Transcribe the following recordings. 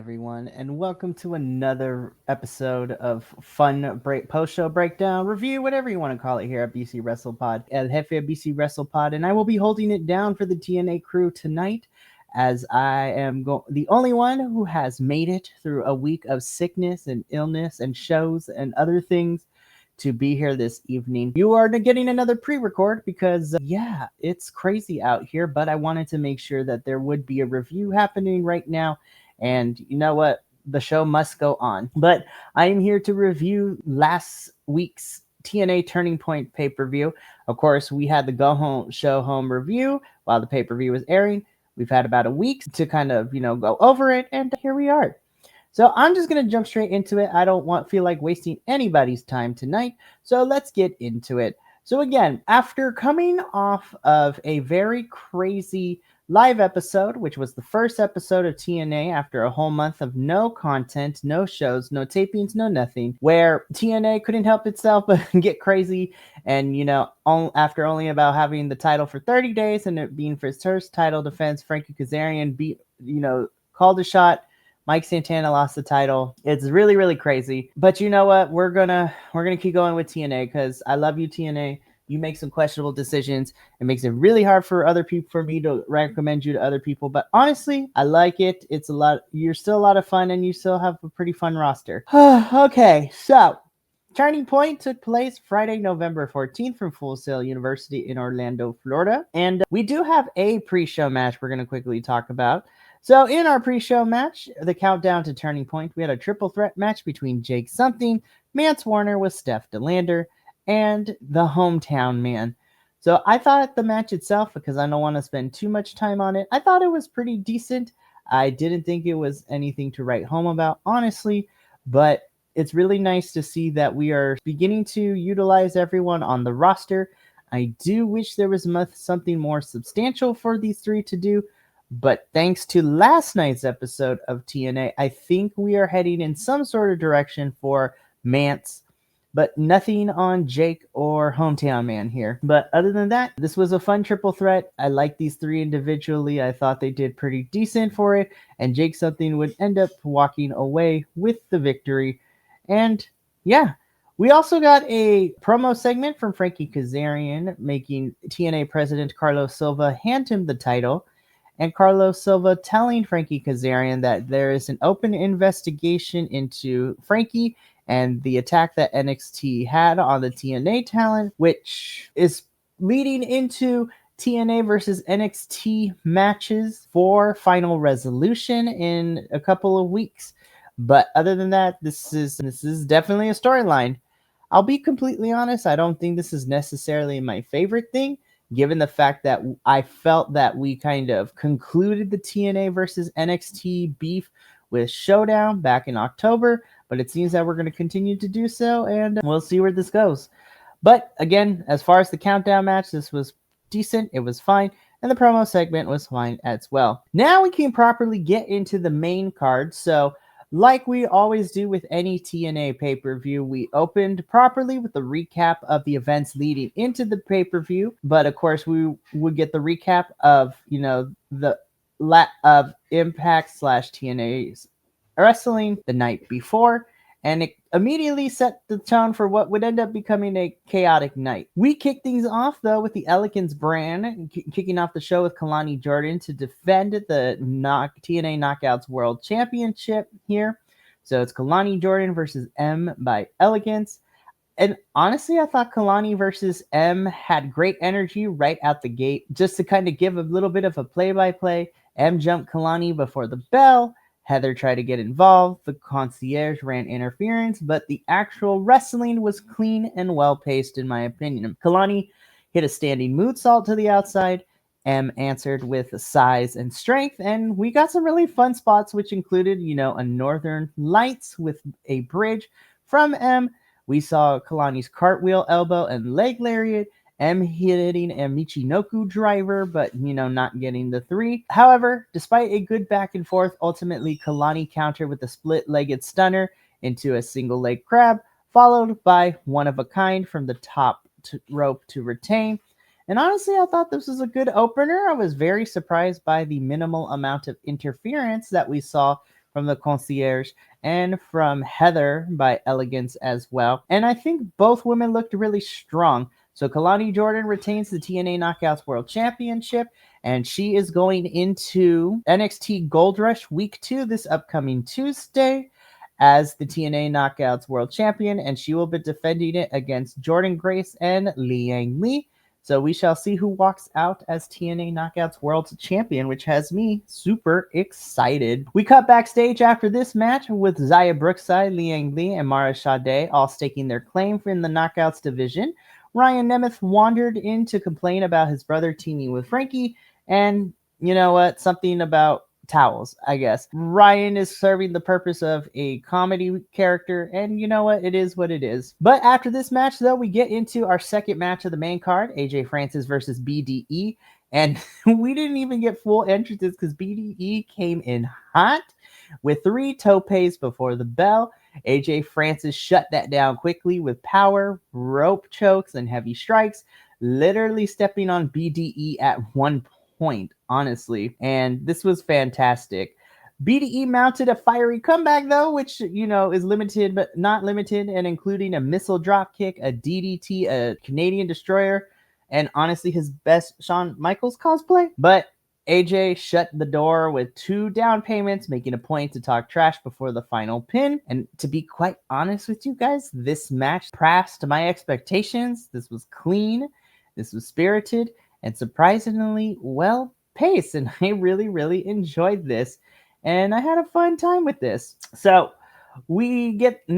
everyone, and welcome to another episode of fun post-show breakdown review, whatever you want to call it here at BC Wrestle Pod, El Jefe of BC Wrestle Pod, and I will be holding it down for the TNA crew tonight, as I am the only one who has made it through a week of sickness and illness and shows and other things to be here this evening. You are getting another pre-record because it's crazy out here, but I wanted to make sure that there would be a review happening right now, and you know what, the show must go on. But I am here to review last week's TNA Turning Point pay-per-view. Of course, we had the go home show home review while the pay-per-view was airing. We've had about a week to kind of go over it, and here we are. So I'm just going to jump straight into it. I don't feel like wasting anybody's time tonight. So let's get into it. So again, after coming off of a very crazy live episode, which was the first episode of TNA after a whole month of no content, no shows, no tapings, no nothing, where TNA couldn't help itself but get crazy. And, after only about having the title for 30 days and it being for his first title defense, Frankie Kazarian called a shot. Mike Santana lost the title. It's really, really crazy. But you know what? We're gonna keep going with TNA because I love you, TNA. You make some questionable decisions. It makes it really hard for other people, for me to recommend you to other people. But honestly, I like it. It's a lot. You're still a lot of fun, and you still have a pretty fun roster. Okay, so Turning Point took place Friday, November 14th from Full Sail University in Orlando, Florida. And we do have a pre-show match we're going to quickly talk about. So in our pre-show match, the countdown to Turning Point, we had a triple threat match between Jake Something, Mance Warner with Steph DeLander, and the Hometown Man. So I thought the match itself, because I don't want to spend too much time on it, I thought it was pretty decent. I didn't think it was anything to write home about, honestly, but it's really nice to see that we are beginning to utilize everyone on the roster. I do wish there was something more substantial for these three to do, but thanks to last night's episode of TNA, I think we are heading in some sort of direction for Mance, but nothing on Jake or Hometown Man here. But other than that, this was a fun triple threat. I like these three individually. I thought they did pretty decent for it, and Jake Something would end up walking away with the victory. And yeah, we also got a promo segment from Frankie Kazarian, making TNA President Carlos Silva hand him the title, and Carlos Silva telling Frankie Kazarian that there is an open investigation into Frankie and the attack that NXT had on the TNA talent, which is leading into TNA versus NXT matches for Final Resolution in a couple of weeks. But other than that, this is definitely a storyline. I'll be completely honest, I don't think this is necessarily my favorite thing, given the fact that I felt that we kind of concluded the TNA versus NXT beef with Showdown back in October, but it seems that we're going to continue to do so, and we'll see where this goes. But again, as far as the countdown match, this was decent, it was fine, and the promo segment was fine as well. Now we can properly get into the main card. So like we always do with any TNA pay-per-view, we opened properly with the recap of the events leading into the pay-per-view. But of course, we would get the recap of, the of Impact / TNA's wrestling the night before. And it immediately set the tone for what would end up becoming a chaotic night. We kicked things off, though, with the Elegance brand, kicking off the show with Kalani Jordan to defend the TNA Knockouts World Championship here. So it's Kalani Jordan versus M by Elegance. And honestly, I thought Kalani versus M had great energy right out the gate. Just to kind of give a little bit of a play-by-play, M jumped Kalani before the bell. Heather tried to get involved. The concierge ran interference, but the actual wrestling was clean and well-paced, in my opinion. Kalani hit a standing moonsault to the outside. M answered with size and strength, and we got some really fun spots, which included, a Northern Lights with a bridge from M. We saw Kalani's cartwheel, elbow, and leg lariat. M hitting a Michinoku driver, but, not getting the three. However, despite a good back and forth, ultimately Kalani countered with a split-legged stunner into a single leg crab, followed by one of a kind from the top rope to retain. And honestly, I thought this was a good opener. I was very surprised by the minimal amount of interference that we saw from the Concierge, and from Heather by Elegance as well. And I think both women looked really strong. So Kalani Jordan retains the TNA Knockouts World Championship, and she is going into NXT Gold Rush Week 2 this upcoming Tuesday as the TNA Knockouts World Champion, and she will be defending it against Jordan Grace and Liang Li. So we shall see who walks out as TNA Knockouts World Champion, which has me super excited. We cut backstage after this match with Xia Brookside, Liang Li, and Mara Sade all staking their claim in the Knockouts division. Ryan Nemeth wandered in to complain about his brother teaming with Frankie, and you know what? Something about towels, I guess. Ryan is serving the purpose of a comedy character, and you know what? It is what it is. But after this match, though, we get into our second match of the main card, AJ Francis versus BDE, and we didn't even get full entrances because BDE came in hot with 3 topes before the bell. AJ Francis shut that down quickly with power, rope chokes, and heavy strikes, literally stepping on BDE at one point, honestly. And this was fantastic. BDE mounted a fiery comeback, though, which, you know, is limited but not limited, and including a missile drop kick, a DDT, a Canadian Destroyer, and honestly his best Shawn Michaels cosplay. But AJ shut the door with 2 down payments, making a point to talk trash before the final pin. And to be quite honest with you guys, this match passed my expectations. This was clean, this was spirited, and surprisingly well paced. And I really, really enjoyed this. And I had a fun time with this. So we get the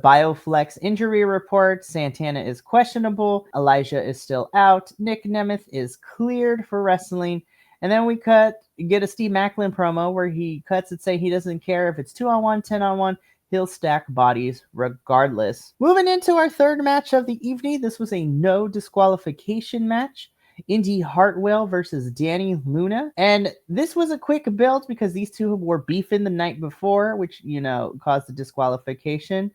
BioFlex injury report. Santana is questionable. Elijah is still out. Nick Nemeth is cleared for wrestling. And then we get a Steve Macklin promo where he cuts and say he doesn't care if it's 2-on-1, 10-on-1. He'll stack bodies regardless. Moving into our third match of the evening, this was a no disqualification match. Indy Hartwell versus Danny Luna. And this was a quick build because these two were beefing the night before, which, you know, caused the disqualification.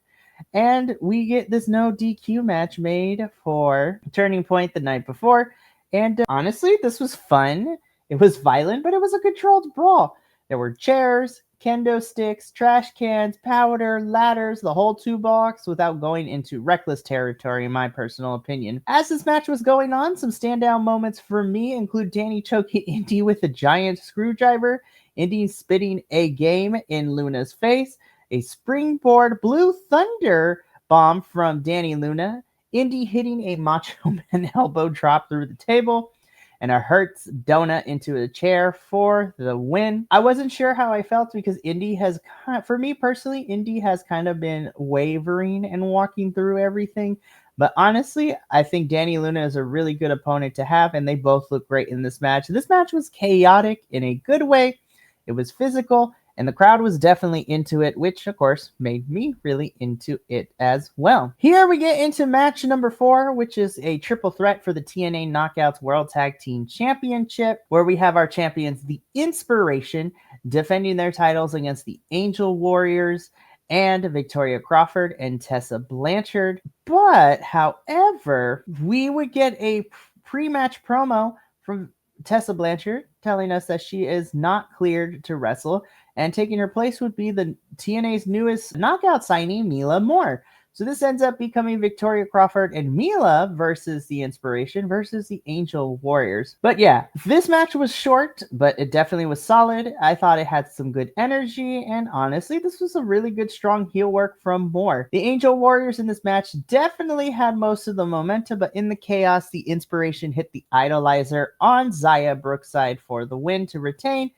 And we get this no DQ match made for Turning Point the night before. And honestly, this was fun. It was violent, but it was a controlled brawl. There were chairs, kendo sticks, trash cans, powder, ladders, the whole toolbox, without going into reckless territory, in my personal opinion. As this match was going on, some standout moments for me include Danny choking Indy with a giant screwdriver, Indy spitting a game in Luna's face, a springboard Blue Thunder bomb from Danny Luna, Indy hitting a Macho Man elbow drop through the table, and a Hertz donut into a chair for the win. I wasn't sure how I felt because Indy has, for me personally, Indy has kind of been wavering and walking through everything. But honestly, I think Danny Luna is a really good opponent to have, and they both look great in this match. This match was chaotic in a good way. It was physical, and the crowd was definitely into it, which, of course, made me really into it as well. Here we get into match number 4, which is a triple threat for the TNA Knockouts World Tag Team Championship, where we have our champions, The Inspiration, defending their titles against the Angel Warriors and Victoria Crawford and Tessa Blanchard. But, however, we would get a pre-match promo from Tessa Blanchard telling us that she is not cleared to wrestle, and taking her place would be the TNA's newest knockout signee, Mila Moore. So this ends up becoming Victoria Crawford and Mila versus The Inspiration versus the Angel Warriors. But yeah, this match was short, but it definitely was solid. I thought it had some good energy, and honestly, this was a really good, strong heel work from Moore. The Angel Warriors in this match definitely had most of the momentum, but in the chaos, The Inspiration hit the Idolizer on Xia Brookside for the win to retain.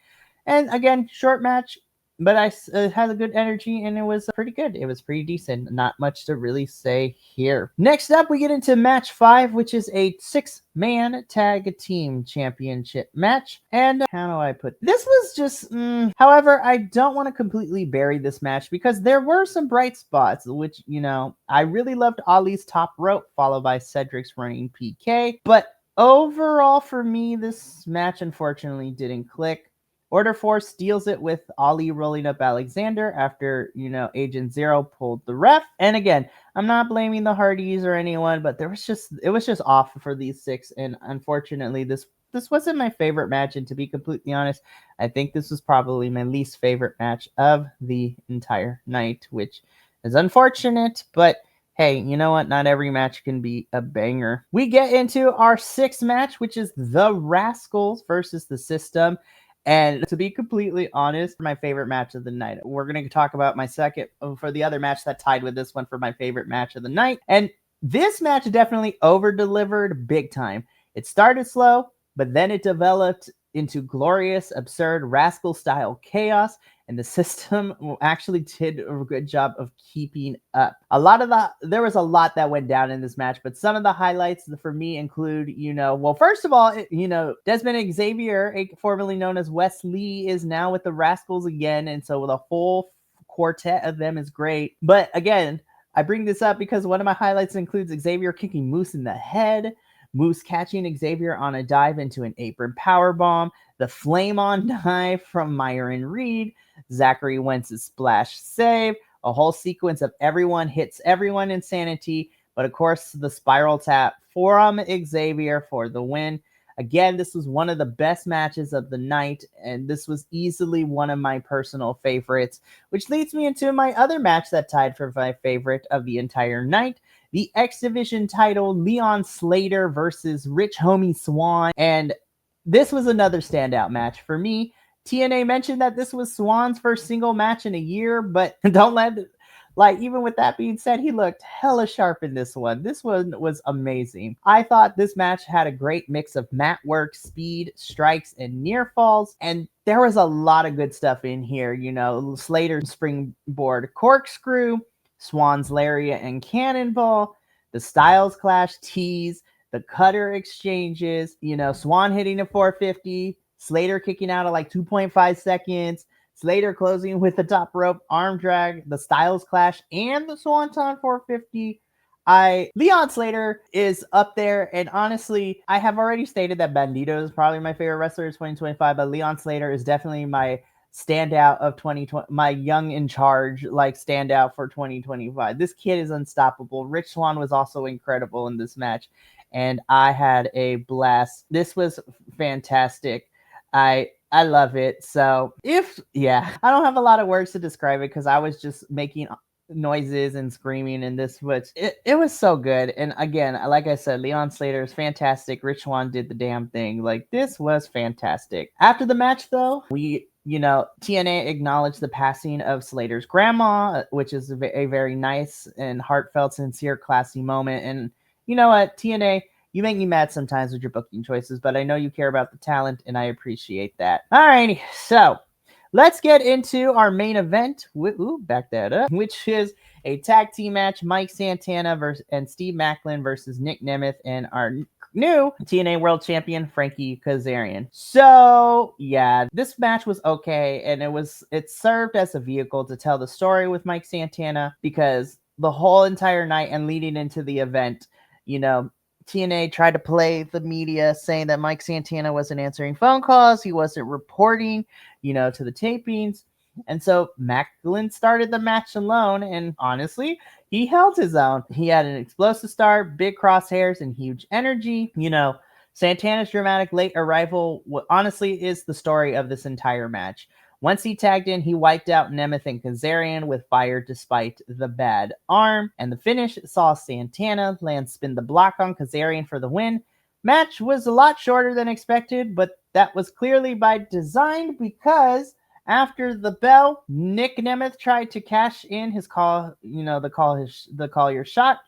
And again, short match, but I had a good energy, and it was pretty good. It was pretty decent. Not much to really say here. Next up, we get into match 5, which is a 6-man tag team championship match. And how do I put this? Was just, however, I don't want to completely bury this match because there were some bright spots, which, you know, I really loved Ali's top rope, followed by Cedric's running PK. But overall, for me, this match unfortunately didn't click. Order 4 steals it with Ali rolling up Alexander after, you know, Agent Zero pulled the ref. And again, I'm not blaming the Hardys or anyone, but it was just off for these 6. And unfortunately, this this wasn't my favorite match, and to be completely honest, I think this was probably my least favorite match of the entire night, which is unfortunate, but hey, you know what? Not every match can be a banger. We get into our sixth match, which is the Rascals versus the System. And to be completely honest, my favorite match of the night. We're going to talk about my second for the other match that tied with this one for my favorite match of the night. And this match definitely over delivered big time. It started slow, but then it developed into glorious, absurd, rascal style chaos, and the System actually did a good job of keeping up. There was a lot that went down in this match, but some of the highlights for me include, well, first of all, Desmond Xavier, formerly known as Wes Lee, is now with the Rascals again, and so the whole quartet of them is great. But again, I bring this up because one of my highlights includes Xavier kicking Moose in the head, Moose catching Xavier on a dive into an apron powerbomb, the flame on dive from Myron Reed, Zachary Wentz's splash save, a whole sequence of everyone hits everyone insanity, but of course the spiral tap from Xavier for the win. Again, this was one of the best matches of the night, and this was easily one of my personal favorites, which leads me into my other match that tied for my favorite of the entire night, the X Division title, Leon Slater versus Rich Homie Swann. And this was another standout match for me. TNA mentioned that this was Swann's first single match in a year, but don't let it, even with that being said, he looked hella sharp in this one. This one was amazing. I thought this match had a great mix of mat work, speed, strikes, and near falls. And there was a lot of good stuff in here. Slater's springboard corkscrew, Swann's lariat and cannonball, the Styles Clash tease, the cutter exchanges, Swann hitting a 450, Slater kicking out at 2.5 seconds, Slater closing with the top rope arm drag, the Styles Clash, and the Swanton 450. Leon Slater is up there, and honestly, I have already stated that Bandito is probably my favorite wrestler of 2025, but Leon Slater is definitely my standout of 2020, my young in charge standout for 2025. This kid is unstoppable. Rich Swann was also incredible in this match, and I had a blast. This was fantastic. I love it. So I don't have a lot of words to describe it because I was just making noises and screaming, and this was it was so good. And again, like I said, Leon Slater is fantastic. Rich Swann did the damn thing. This was fantastic. After the match though, TNA acknowledged the passing of Slater's grandma, which is a very nice and heartfelt, sincere, classy moment. And you know what, TNA, you make me mad sometimes with your booking choices, but I know you care about the talent, and I appreciate that. Alrighty, so let's get into our main event. Back that up. Which is a tag team match: Mike Santana and Steve Maclin versus Nick Nemeth and our new TNA World Champion Frankie Kazarian. So yeah, this match was okay, and it served as a vehicle to tell the story with Mike Santana, because the whole entire night and leading into the event, TNA tried to play the media saying that Mike Santana wasn't answering phone calls, he wasn't reporting, to the tapings. And so Macklin started the match alone, and honestly, he held his own. He had an explosive start, big crosshairs, and huge energy. Santana's dramatic late arrival honestly is the story of this entire match. Once he tagged in, he wiped out Nemeth and Kazarian with fire despite the bad arm. And the finish saw Santana land spin the block on Kazarian for the win. Match was a lot shorter than expected, but that was clearly by design, because after the bell, Nick Nemeth tried to cash in his the call your shot,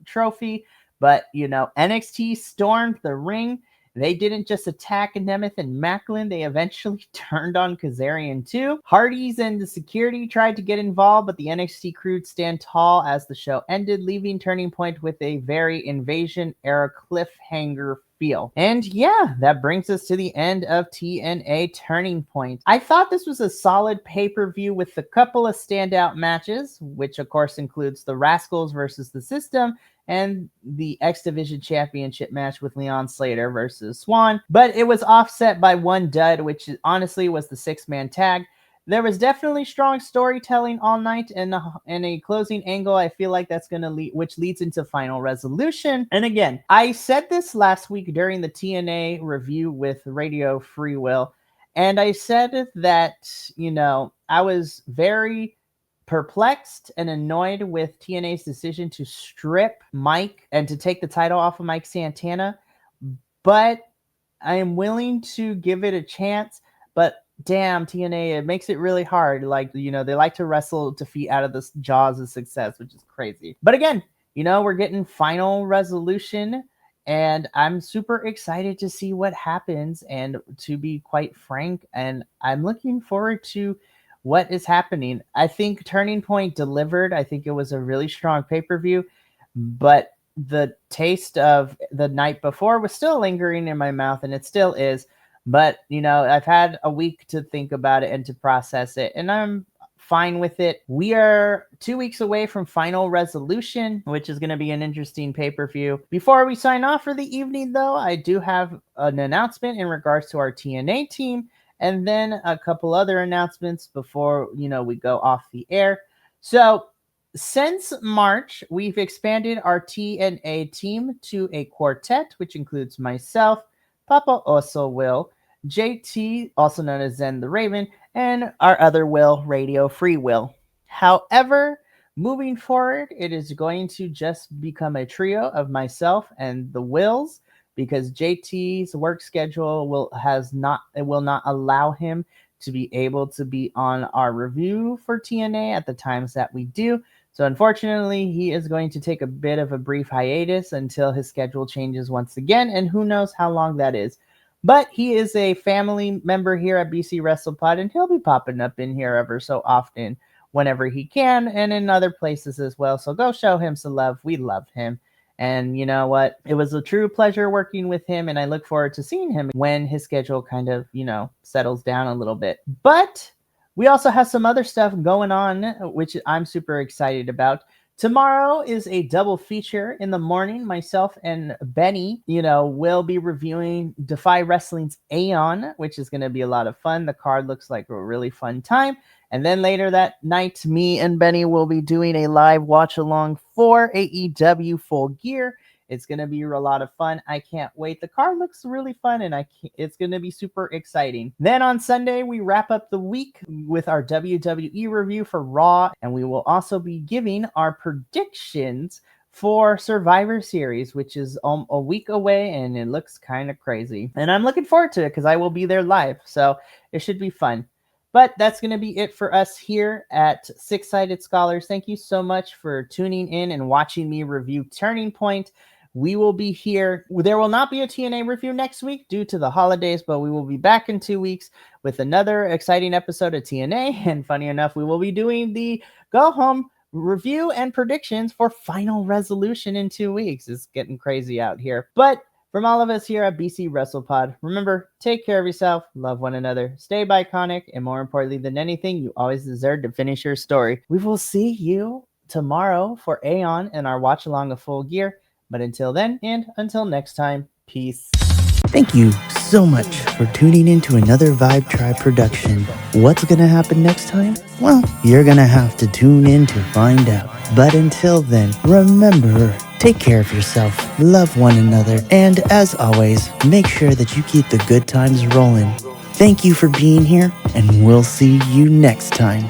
trophy. But, NXT stormed the ring. They didn't just attack Nemeth and Macklin, they eventually turned on Kazarian too. Hardys and the security tried to get involved, but the NXT crew stand tall as the show ended, leaving Turning Point with a very Invasion-era cliffhanger feel. And yeah, that brings us to the end of TNA Turning Point. I thought this was a solid pay-per-view with a couple of standout matches, which of course includes the Rascals versus the System, and the X Division Championship match with Leon Slater versus Swann. But it was offset by one dud, which honestly was the 6-man tag. there was definitely strong storytelling all night, and a closing angle. I feel like that's gonna lead, which leads into final resolution. And again, I said this last week during the TNA review with Radio Free Will, and I said that I was very perplexed and annoyed with TNA's decision to strip Mike and to take the title off of Mike Santana, but I am willing to give it a chance. But damn, TNA, it makes it really hard. Like, they like to wrestle defeat out of the jaws of success, which is crazy. But again, we're getting final resolution, and I'm super excited to see what happens. And to be quite frank, and I'm looking forward to what is happening. I think Turning Point delivered. I think it was a really strong pay-per-view, but the taste of the night before was still lingering in my mouth, and it still is. But I've had a week to think about it and to process it, and I'm fine with it. We are 2 weeks away from final resolution, which is going to be an interesting pay-per-view. Before we sign off for the evening, though, I do have an announcement in regards to our TNA team, and then a couple other announcements before we go off the air. So since March, we've expanded our TNA team to a quartet, which includes myself, Papa Oso Will, JT, also known as Zen the Raven, and our other Will, Radio Free Will. However, moving forward, it is going to just become a trio of myself and the Wills, because JT's work schedule will not allow him to be able to be on our review for TNA at the times that we do. So unfortunately, he is going to take a bit of a brief hiatus until his schedule changes once again, and who knows how long that is. But he is a family member here at BC WrestlePod, and he'll be popping up in here ever so often whenever he can, and in other places as well. So go show him some love. We love him. And you know what? It was a true pleasure working with him, and I look forward to seeing him when his schedule kind of, settles down a little bit. But we also have some other stuff going on, which I'm super excited about. Tomorrow is a double feature. In the morning, myself and Benny, will be reviewing Defy Wrestling's Aeon, which is going to be a lot of fun. The card looks like a really fun time. And then later that night, me and Benny will be doing a live watch along for AEW Full Gear. It's going to be a lot of fun. I can't wait. The card looks really fun, and it's going to be super exciting. Then on Sunday, we wrap up the week with our WWE review for Raw, and we will also be giving our predictions for Survivor Series, which is a week away, and it looks kind of crazy. And I'm looking forward to it because I will be there live, so it should be fun. But that's going to be it for us here at Six Sided Scholars. Thank you so much for tuning in and watching me review Turning Point. We will be here. There will not be a TNA review next week due to the holidays, but we will be back in 2 weeks with another exciting episode of TNA. And funny enough, we will be doing the Go Home review and predictions for Final Resolution in 2 weeks. It's getting crazy out here. But from all of us here at BC WrestlePod, remember, take care of yourself, love one another, stay iconic, and more importantly than anything, you always deserve to finish your story. We will see you tomorrow for Aeon and our watch along of Full Gear. But until then, and until next time, peace. Thank you so much for tuning in to another Vibe Tribe production. What's gonna happen next time? Well, you're gonna have to tune in to find out. But until then, remember, take care of yourself, love one another, and as always, make sure that you keep the good times rolling. Thank you for being here, and we'll see you next time.